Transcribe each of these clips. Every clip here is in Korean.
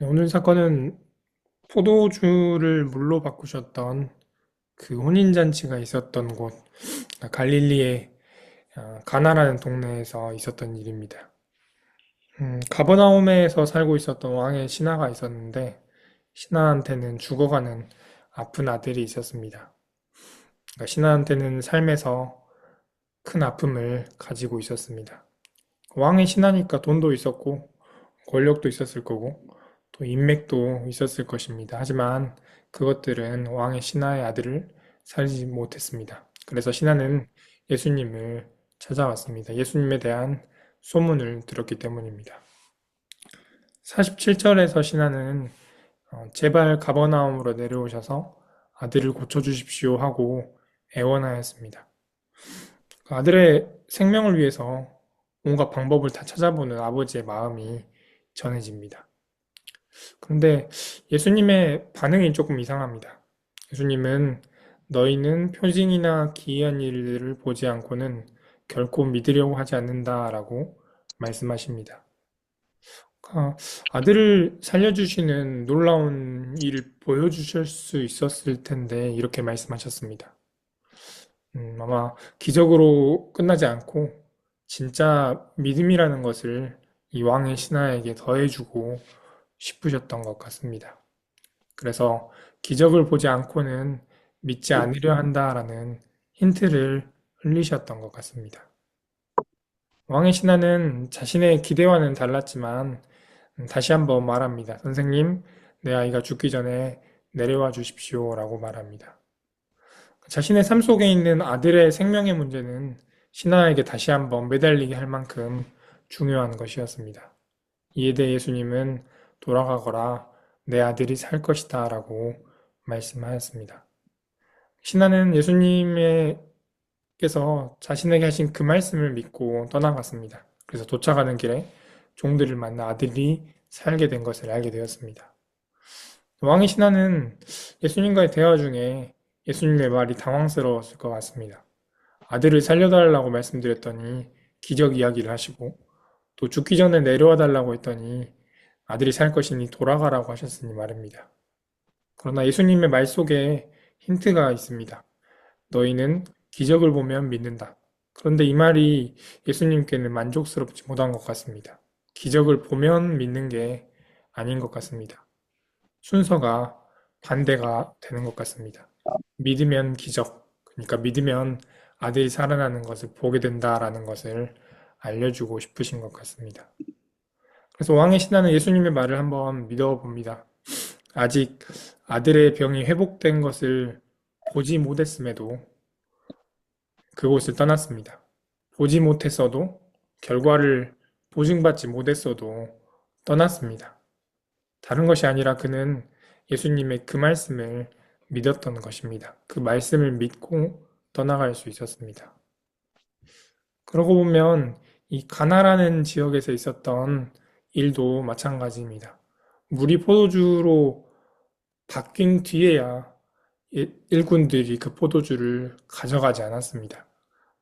네, 오늘 사건은 포도주를 물로 바꾸셨던 그 혼인잔치가 있었던 곳, 갈릴리의 가나라는 동네에서 있었던 일입니다. 가버나움에서 살고 있었던 왕의 신하가 있었는데, 신하한테는 죽어가는 아픈 아들이 있었습니다. 그러니까 신하한테는 삶에서 큰 아픔을 가지고 있었습니다. 왕의 신하니까 돈도 있었고, 권력도 있었을 거고, 또 인맥도 있었을 것입니다. 하지만 그것들은 왕의 신하의 아들을 살리지 못했습니다. 그래서 신하는 예수님을 찾아왔습니다. 예수님에 대한 소문을 들었기 때문입니다. 47절에서 신하는 제발 가버나움으로 내려오셔서 아들을 고쳐주십시오 하고 애원하였습니다. 그 아들의 생명을 위해서 온갖 방법을 다 찾아보는 아버지의 마음이 전해집니다. 그런데 예수님의 반응이 조금 이상합니다. 예수님은 너희는 표징이나 기이한 일들을 보지 않고는 결코 믿으려고 하지 않는다라고 말씀하십니다. 아, 아들을 살려주시는 놀라운 일을 보여주실 수 있었을 텐데 이렇게 말씀하셨습니다. 아마 기적으로 끝나지 않고 진짜 믿음이라는 것을 이 왕의 신하에게 더해주고 싶으셨던 것 같습니다. 그래서 기적을 보지 않고는 믿지 않으려 한다라는 힌트를 흘리셨던 것 같습니다. 왕의 신하는 자신의 기대와는 달랐지만 다시 한번 말합니다. 선생님, 내 아이가 죽기 전에 내려와 주십시오 라고 말합니다. 자신의 삶 속에 있는 아들의 생명의 문제는 신하에게 다시 한번 매달리게 할 만큼 중요한 것이었습니다. 이에 대해 예수님은 돌아가거라, 내 아들이 살 것이다 라고 말씀하였습니다. 신하는 예수님께서 자신에게 하신 그 말씀을 믿고 떠나갔습니다. 그래서 도착하는 길에 종들을 만나 아들이 살게 된 것을 알게 되었습니다. 왕의 신하는 예수님과의 대화 중에 예수님의 말이 당황스러웠을 것 같습니다. 아들을 살려달라고 말씀드렸더니 기적 이야기를 하시고 또 죽기 전에 내려와 달라고 했더니 아들이 살 것이니 돌아가라고 하셨으니 말입니다. 그러나 예수님의 말 속에 힌트가 있습니다. 너희는 기적을 보면 믿는다. 그런데 이 말이 예수님께는 만족스럽지 못한 것 같습니다. 기적을 보면 믿는 게 아닌 것 같습니다. 순서가 반대가 되는 것 같습니다. 믿으면 기적, 그러니까 믿으면 아들이 살아나는 것을 보게 된다라는 것을 알려주고 싶으신 것 같습니다. 그래서 왕의 신하는 예수님의 말을 한번 믿어봅니다. 아직 아들의 병이 회복된 것을 보지 못했음에도 그곳을 떠났습니다. 보지 못했어도 결과를 보증받지 못했어도 떠났습니다. 다른 것이 아니라 그는 예수님의 그 말씀을 믿었던 것입니다. 그 말씀을 믿고 떠나갈 수 있었습니다. 그러고 보면 이 가나라는 지역에서 있었던 일도 마찬가지입니다. 물이 포도주로 바뀐 뒤에야 일꾼들이 그 포도주를 가져가지 않았습니다.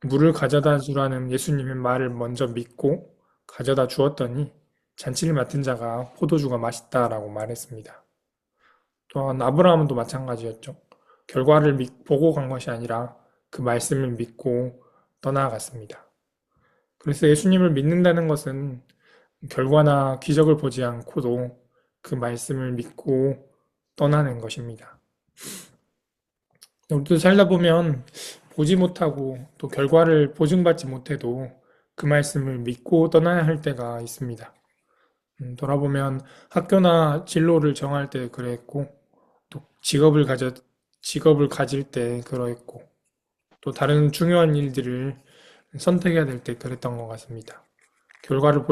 물을 가져다 주라는 예수님의 말을 먼저 믿고 가져다 주었더니 잔치를 맡은 자가 포도주가 맛있다라고 말했습니다. 또한 아브라함도 마찬가지였죠. 결과를 보고 간 것이 아니라 그 말씀을 믿고 떠나갔습니다. 그래서 예수님을 믿는다는 것은 결과나 기적을 보지 않고도 그 말씀을 믿고 떠나는 것입니다. 우리도 살다 보면 보지 못하고 또 결과를 보증받지 못해도 그 말씀을 믿고 떠나야 할 때가 있습니다. 돌아보면 학교나 진로를 정할 때 그랬고, 또 직업을 가질 때 그러했고, 또 다른 중요한 일들을 선택해야 될 때 그랬던 것 같습니다. 결과를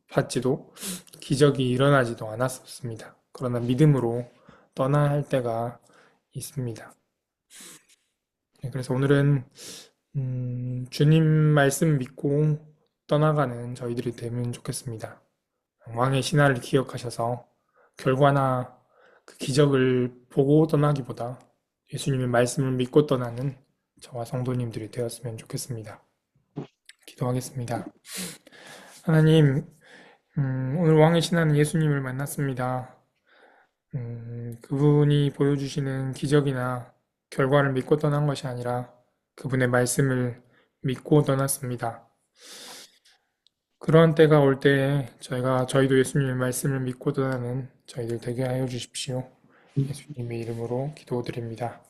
받지도 기적이 일어나지도 않았습니다. 그러나 믿음으로 떠나야 할 때가 있습니다. 네, 그래서 오늘은 주님 말씀 믿고 떠나가는 저희들이 되면 좋겠습니다. 왕의 신하를 기억하셔서 결과나 그 기적을 보고 떠나기보다 예수님의 말씀을 믿고 떠나는 저와 성도님들이 되었으면 좋겠습니다. 기도하겠습니다. 하나님, 오늘 왕의 신하는 예수님을 만났습니다. 그분이 보여주시는 기적이나 결과를 믿고 떠난 것이 아니라 그분의 말씀을 믿고 떠났습니다. 그런 때가 올 때에 저희도 예수님의 말씀을 믿고 떠나는 저희들 되게 하여 주십시오. 예수님의 이름으로 기도드립니다.